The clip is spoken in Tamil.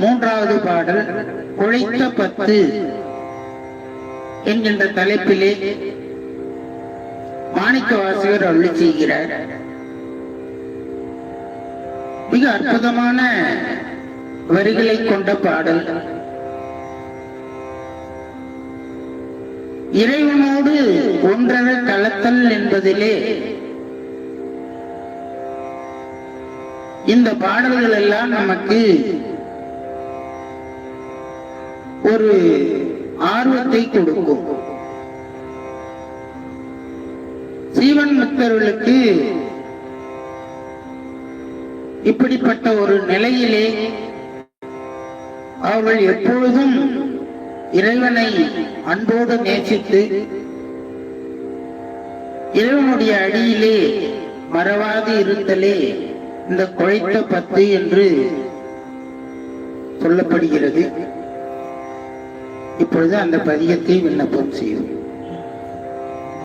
மூன்றாவது பாடல் உழைத்த பத்து என்கின்ற தலைப்பிலே மாணிக்க வாசகர் அருளி செய்கிறார். மிக அற்புதமான வரிகளை கொண்ட பாடல். இறைவனோடு ஒன்றர கலத்தல் என்பதிலே இந்த பாடல்கள் எல்லாம் நமக்கு ஒரு ஆர்வத்தை கொடுக்கும். சீவன் முக்தர்களுக்கு இப்படிப்பட்ட ஒரு நிலையிலே அவர்கள் எப்பொழுதும் இறைவனை அன்போடு நேசித்து இறைவனுடைய அடியிலே மறவாது இருத்தலே இந்த குழைத்த பத்து என்று சொல்லப்படுகிறது. இப்பொழுது அந்த பதியத்தை விண்ணப்பம் செய்வோம்.